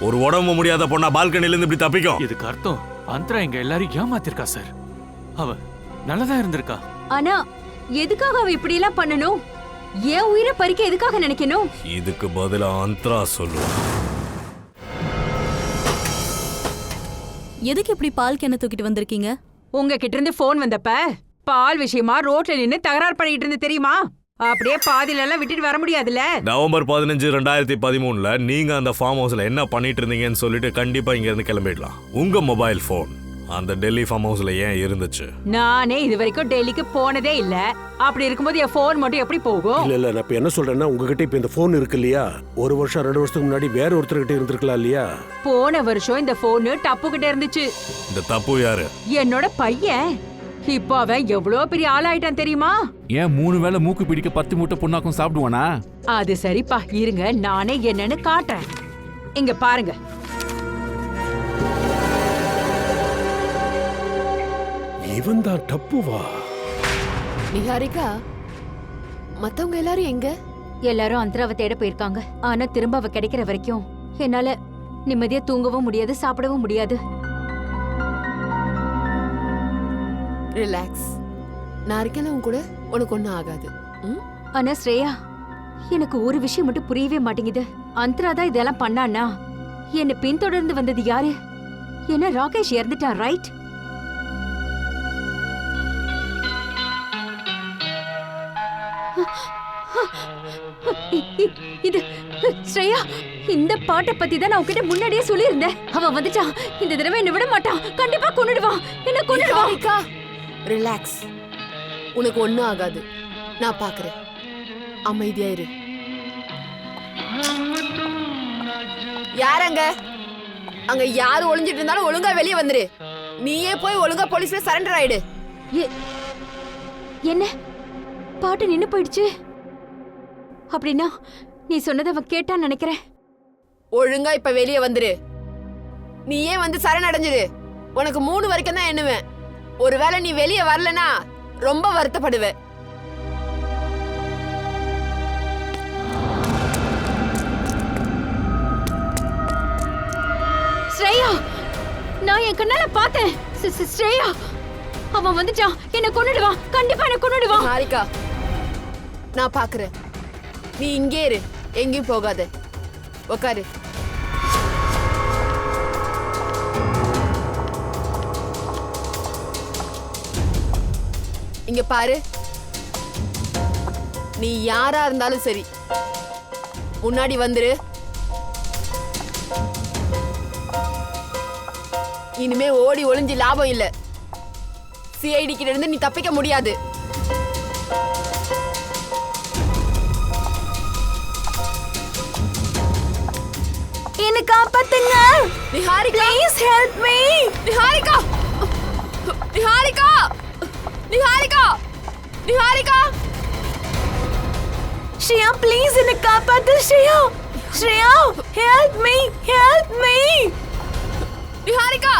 ஒரு உடம்பு முடியாத பொண்ணா பால்கனில இருந்து இப்படி தப்பிக்கும்? இதுக்கு அர்த்தம் அந்தரா எங்க எல்லாரும் ஏமாத்திருக்கா சார். அவ நல்லதா இருந்திருக்கா. ஆனா எதுக்காக அவ இப்படி எல்லாம் பண்ணணும்? ஏன் உயிரை பறிக்க எதுக்காக நினைக்கணும்? இதுக்கு பதிலா அந்தரா சொல்லு. எதுக்கு இப்படி பால் கேன தூக்கிட்டு வந்திருக்கீங்க? உங்ககிட்ட இருந்து போன் வந்தப்ப பால் விஷயமா ரோட்ல நின்னு தகராறு பண்ணிட்டு இருந்து தெரியுமா? அப்படியே பாதியில எல்லாம் விட்டுட்டு வர முடியாதுல்ல. நவம்பர் 15, 2013 நீங்க அந்த ஃபார்ம் ஹவுஸ்ல என்ன பண்ணிட்டு இருந்தீங்கன்னு சொல்லிட்டு கண்டிப்பா இங்க இருந்து கிளம்பிடலாம். உங்க மொபைல் போன் அந்த டெல்லி ஃபார்ம் ஹவுஸ்ல ஏன் இருந்துச்சு? நானே இது வரைக்கும் டெல்லிக்கு போனதே இல்ல. அப்படி இருக்கும்போது என் போன் மட்டும் எப்படி போகும்? இல்ல நான் இப்ப என்ன சொல்றேன்னா, உங்ககிட்ட இப்ப இந்த போன் இருக்கு இல்லையா, 1 வருஷம் 2 வருஷத்துக்கு முன்னாடி வேற ஒருத்தர்கிட்ட இருந்திருக்கலாம் இல்லையா? போன வருஷம் இந்த போன் டப்பு கிட்ட இருந்துச்சு. இந்த தப்பு யாரு? என்னோட பையன். இப்போ அவன் எவ்வளவு பெரிய ஆளாயிட்டான் தெரியுமா? ஏன் 3 வேளை மூக்கு பிடிக்க 10 மூட்டை புண்ணாக்கும் சாப்பிடுவானா? அது சரிப்பா, இருங்க நானே என்னன்னு காட்டுறேன். இங்க பாருங்க. இவன் தான் டப்புவா? நிஹாரிகா, மத்தவங்க எல்லாரும் எங்க? எல்லாரும் அந்தராவை தேட போயிருக்காங்க. ஆனா திரும்ப அவ கிடைக்கிற வரைக்கும் என்னால நிம்மதியா தூங்கவும் முடியாது, சாப்பிடவும் முடியாது. ரிலாக்ஸ். நான் இருக்கேன்ல உன் கூட, உனக்கு ஒன்றும் ஆகாது. ஆனா ஸ்ரேயா, எனக்கு ஒரு விஷயம் மட்டும் புரியவே மாட்டேங்குது. அந்தரா தான் இதெல்லாம் பண்ணானா? என்னை பின்தொடர்ந்து வந்தது யாரு? என்ன ராகேஷ் இறந்துட்டான், ரைட்? இது ஸ்ரேயா, இந்த பாட்டை பத்தி தான் நான் உன்கிட்ட முன்னாடியே சொல்லியிருந்தேன். அவன் வந்துட்டான். இந்த தடவை என்ன விட மாட்டான். கண்டிப்பா கொன்னுடுவான். என்ன கொன்னுடுவான். ரிலாக்ஸ். உனக்கு ஒன்றும் ஆகாது. நான் பாக்குறேன். அமைதியா இரு. யாரங்க? அங்க யாரு ஒளிஞ்சிட்டு இருந்தாலும் ஒழுங்கா வெளியே வந்துரு. நீயே போய் ஒழுங்கா போலீஸ்ல சரண்டர் ஆயிடு. என்ன பாட்டு நின்னு போயிடுச்சு? அப்படின்னா நீ சொன்னதை அவன் கேட்டான்னு நினைக்கிறேன். ஒழுங்கா இப்ப வெளியே வந்துரு. நீயே வந்து சரணடைஞ்சிரு. உனக்கு 3 வரைக்கும் தான் எண்ணுவேன். ஒருவேளை நீ வெளியே வரலனா ரொம்ப வருத்தப்படுவ. ஸ்ரேயா, நான் என் கண்ணால பார்த்தேன். ஸ்ரேயா, அவன் வந்துட்டான். என்ன கொன்னுடுவான். கண்டிப்பா என்ன கொன்னுடுவான். ஹாரிகா, நான் பாக்குறேன். நீ இங்கே இரு, எங்கேயும் போகாத. உக்காரு. இங்க பாரு, நீ யாரா இருந்தாலும் சரி, முன்னாடி வந்துரு. இனிமே ஓடி ஒளிஞ்சு லாபம் இல்ல. சிஐடி கிட்ட இருந்து நீ தப்பிக்க முடியாது. என்ன காப்பாத்துங்க. Niharika, please help me. Niharika, Niharika, Niharika, Niharika. Shreya, please என்ன காப்பாத்து. Shreya, Shreya, help me, help me. Niharika,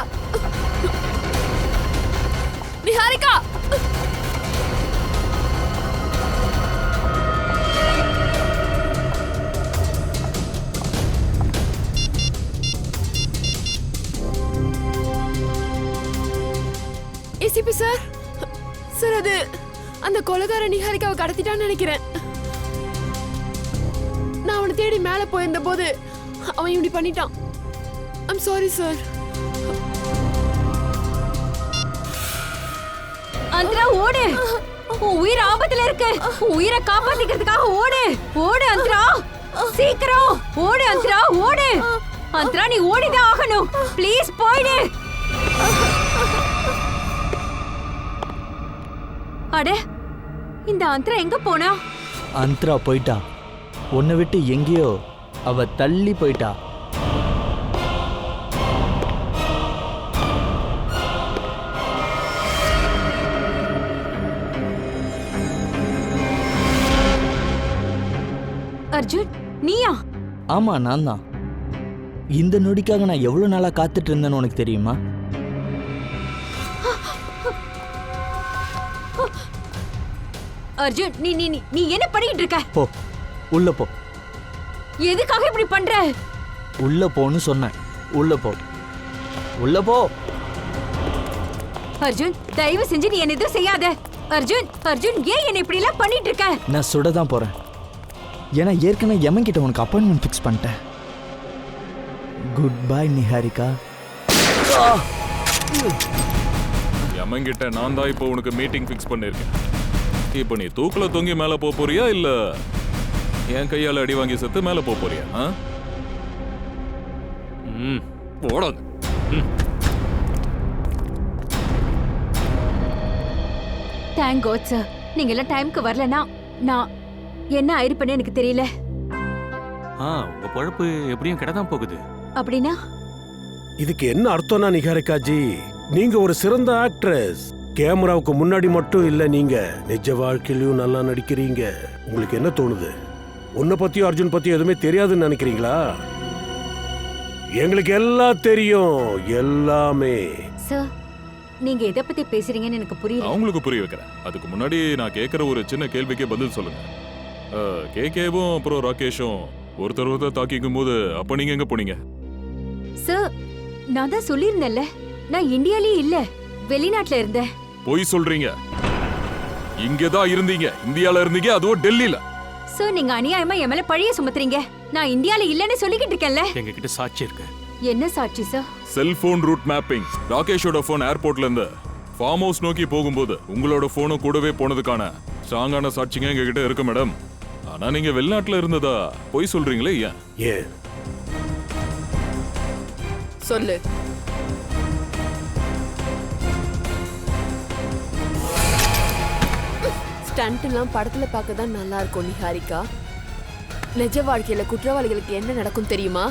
Niharika. ACP sir, sir அது அந்த கொலைகார நிஹாரிகாவை கடத்திட்டான்னு நினைக்கிறேன். நான் அவனை தேடி மேலே போயிருந்த போது அவன் இப்படி பண்ணிட்டான். I'm sorry sir. அந்தரா, ஓடு. உன் உயிர் ஆபத்துல இருக்கு. உன் உயிரை காப்பாத்திக்கிறதுக்காக ஓடு. ஓடு அந்தரா, சீக்கிரம் ஓடு அந்தரா, ஓடு. அந்தரா, நீ ஓடிதான் ஆகணும். ப்ளீஸ் போயிடு. அட, இந்த அந்தரா எங்க போனா? அந்தரா போயிட்டா. உன்னை விட்டு எங்கேயோ அவ தள்ளி போயிட்டா. அர்ஜுன், நீயா? ஆமா, நான் தான். இந்த நொடிக்காக நான் எவ்வளவு நாளா காத்துட்டு இருந்தேன்னு உனக்கு தெரியுமா? அர்ஜுன் நீ நீ நீ- நீ என்ன பண்ணிட்டு இருக்க? போ உள்ள போ. எதுக்காக இப்படி பண்ற? உள்ள போன்னு சொன்னேன். உள்ள போ. உள்ள போ. அர்ஜுன் தயவு செஞ்சு நீ என்ன எதுவும் செய்யாத. அர்ஜுன் அர்ஜுன் ஏன் என்ன இப்படி எல்லாம் பண்ணிட்டு இருக்க? நான் சுட தான் போறேன். ஏன்னா ஏற்கனவே எமன் கிட்ட உனக்கு அப்பாயின்மெண்ட் ஃபிக்ஸ் பண்ணிட்டேன். Good bye Niharika. யமன்கிட்ட நான் தான் இப்போ உனக்கு மீட்டிங் ஃபிக்ஸ் பண்ணிருக்கேன். இப்போ நீ தூக்குல தொங்கி மேல போக போறியா இல்ல என் கையால அடி வாங்கி செத்து மேல போக போறியா? ஓடாது. Thank God sir. நீங்க எல்லாம் டைம்க்கு வரலனா நான் என்ன ஆயிருப்பேன்னு எனக்கு தெரியல. உங்க பொழப்பு எப்படியும் கிடதான் போகுது. அப்படின்னா இதுக்கு என்ன அர்த்தம்னா நிகாரிகா ஜி, நீங்க ஒரு சிறந்த ஆக்ட்ரஸ். கேமராவுக்கு முன்னாடி மட்டும் இல்ல, நீங்க நிஜ வாழ்க்கையிலும் நல்லா நடிக்கிறீங்க. உங்களுக்கு என்ன தோணுது? உன்னை பத்தியும் அர்ஜுன் பத்தியும் எதுவுமே தெரியாதுன்னு நினைக்கிறீங்களா? எங்களுக்கு எல்லாம் தெரியும், எல்லாமே. சார் நீங்க எதை பத்தி பேசுறீங்கன்னு எனக்கு புரியல. அவங்களுக்கு புரிய வைக்கிறேன். அதுக்கு முன்னாடி நான் கேட்கிற ஒரு சின்ன கேள்விக்கே பதில் சொல்லுங்க. கேகேவும் அப்புறம் ராகேஷும் ஒருத்தர் தாக்கிக்கும் போது அப்ப நீங்க எங்க போனீங்க? சார் நான் தான் சொல்லியிருந்தேன்ல, நான் இந்தியாலயே இல்ல, வெளிநாட்டுல இருந்தேன். போய் சொல்றீங்க. இங்கதான் இருந்தீங்க, இந்தியால இருந்தீங்க, அதுவும் டெல்லியில. சார் நீங்க அநியாயமா என் மேல பழிய சுமத்துறீங்க. நான் இந்தியால இல்லன்னு சொல்லிக்கிட்டு இருக்கேன்ல. எங்க கிட்ட சாட்சி இருக்கு. என்ன சாட்சி சார்? Cellphone route mapping. ராகேஷோட போன் ஏர்போர்ட்ல இருந்து ஃபார்ம் ஹவுஸ் நோக்கி போகும்போது உங்களோட போனும் கூடவே போனதுக்கான ஸ்ட்ராங்கான சாட்சிங்க எங்க கிட்ட இருக்கு மேடம். ஆனா நீங்க வெளிநாட்டுல இருந்ததா போய் சொல்றீங்களே, ஏன்? சொல்லு. ஸ்டண்ட் எல்லாம் படத்துல பார்க்க தான் நல்லா இருக்கும் நிஹாரிகா. நிஜ வாழ்க்கையில குற்றவாளிகளுக்கு என்ன நடக்கும் தெரியுமா?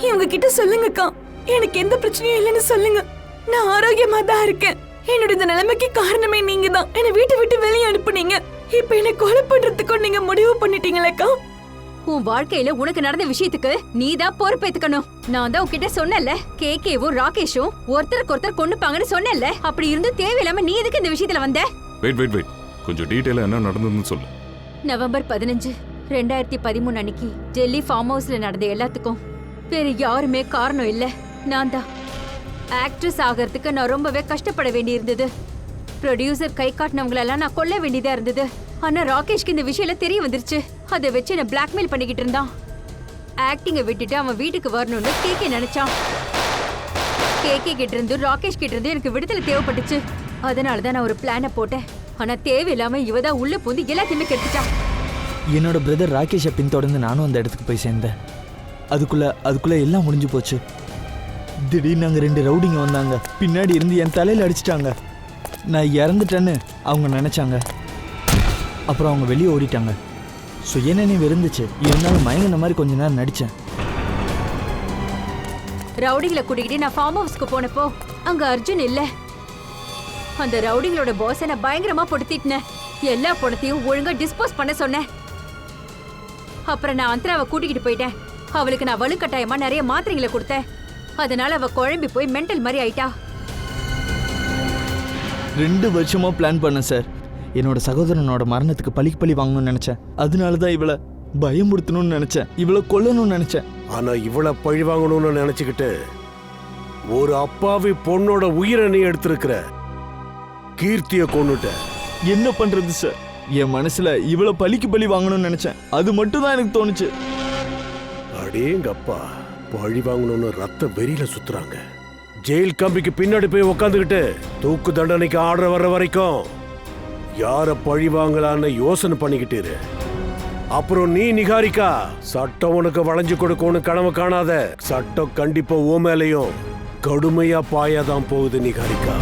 இவங்க கிட்ட சொல்லுங்கக்கா, எனக்கு எந்த பிரச்சனையும் இல்லைன்னு சொல்லுங்க. நான் ஆரோக்கியமா தான் இருக்கேன். என்னோட இந்த நிலைமைக்கு காரணமே நீங்க தான். என்னை வீட்டை விட்டு வெளியே அனுப்புனீங்க. இப்ப என்ன கொலை பண்றதுக்கும் நீங்க முடிவு பண்ணிட்டீங்களேக்கா. உன் வாழ்க்கையில உனக்கு நடந்த விஷயத்துக்கு நீ தான் பொறுப்பேத்துக்கணும். நான் தான் உன்கிட்ட சொன்னேன்ல, கேகேவும் ராகேஷும் ஒருத்தருக்கு ஒருத்தர் கொண்டுப்பாங்கன்னு சொன்னேன்ல. அப்படி இருந்து தேவையில்லாம நீ எதுக்கு இந்த விஷயத்துல வந்த? வெயிட் கொஞ்சம் டீடைலா என்ன நடந்ததுன்னு சொல்லு. நவம்பர் 15, 2013 அன்னைக்கு டெல்லி ஃபார்ம் ஹவுஸ்ல நடந்த எல்லாத்துக்கும் வேற யாருமே காரணம் இல்ல, நான் தான். ஆக்ட்ரஸ் ஆகிறதுக்கு நான் ரொம்பவே கஷ்டப்பட வேண்டி இருந்தது. ப்ரொடியூசர் கை காட்டினவங்களெல்லாம் நான் கொல்ல வேண்டியதா இருந்தது. ஆனா ராகேஷ்க்கு இந்த விஷயம் தெரிய வந்துருச்சு. அதை வச்சு என்ன பிளாக்மெயில் பண்ணிக்கிட்டு இருந்தான். ஆக்டிங்கை விட்டுட்டு அவன் வீட்டுக்கு வரணும்னு கேகே நினைச்சான். கேகே கிட்ட இருந்து ராகேஷ் கிட்ட இருந்து எனக்கு விடுதலை தேவைப்பட்டுச்சு. அதனாலதான் நான் ஒரு பிளானை போட்டேன். ஆனா தேவையில்லாம இவதான் உள்ள பூந்து எல்லாத்தையுமே கெடுத்துட்டான். என்னோட பிரதர் ராகேஷை பின்தொடர்ந்து நானும் அந்த இடத்துக்கு போய் சேர்ந்தேன். அதுக்குள்ள எல்லாம் முடிஞ்சு போச்சு. திடீர்னு அங்கே 2 ரவுடிங்க வந்தாங்க. பின்னாடி இருந்து என் தலையில் அடிச்சிட்டாங்க. நான் இறந்துட்டேன்னு அவங்க நினச்சாங்க. அப்புறம் அவங்க வெளியே ஓடிட்டாங்க. சுயநினைவு இருந்துச்சு, இருந்தாலும் மயங்கின மாதிரி கொஞ்ச நேரம் நடித்தேன். ரவுடிங்களை கூட்டிக்கிட்டு நான் ஃபார்ம் ஹவுஸ்க்கு போனப்போ அங்க அர்ஜுன் இல்ல. அந்த ரவுடிங்களோட பாஸை நான் பயங்கரமா பொடுத்திட்டேன். எல்லா பணத்தையும் ஒழுங்கா டிஸ்போஸ் பண்ண சொன்னேன். அப்புறம் நான் அந்தராவை கூட்டிக்கிட்டு போயிட்டேன். அவளுக்கு நான் வலுக்கட்டாயமா நிறைய மாத்திரைகளை கொடுத்தேன். அதனால அவ குழம்பி போய் மென்டல் மாதிரி ஆயிட்டா. 2 வருஷமா பிளான் பண்ணேன் சார். என்னோட சகோதரனோட மரணத்துக்கு பழி வாங்கணும்னு நினைச்சேன். அதனால தான் இவளை பயமுறுத்தணும்னு நினைச்சேன், இவளை கொல்லணும்னு நினைச்சேன். ஆனா இவளை பழி வாங்கணும்னு நினைச்சுக்கிட்டு ஒரு அப்பாவி பொண்ணோட உயிரை நீ எடுத்திருக்கிற. கீர்த்தியை கொன்னுட்ட. என்ன பண்றது சார்? என் மனசுல இவளை பழி வாங்கணும்னு நினைச்சேன். அது மட்டும் தான் எனக்கு தோணுச்சு. அடேங்கப்பா, பழி வாங்கணும்னு ரத்த வெறியில சுத்துறாங்க. ஜெயில் கம்பிக்கு பின்னாடி போய் உக்காந்துக்கிட்டு தூக்கு தண்டனைக்கு ஆர்டர் வர்ற வரைக்கும் யார பழி வாங்கலான்னு யோசனை பண்ணிக்கிட்டு இரு. அப்புறம் நீ நிகாரிகா, சட்டம் உனக்கு வளைஞ்சு கொடுக்கும்னு கனவு காணாத. சட்டம் கண்டிப்பா ஓ மேலையும் கடுமையா பாயாதான் போகுது நிகாரிகா.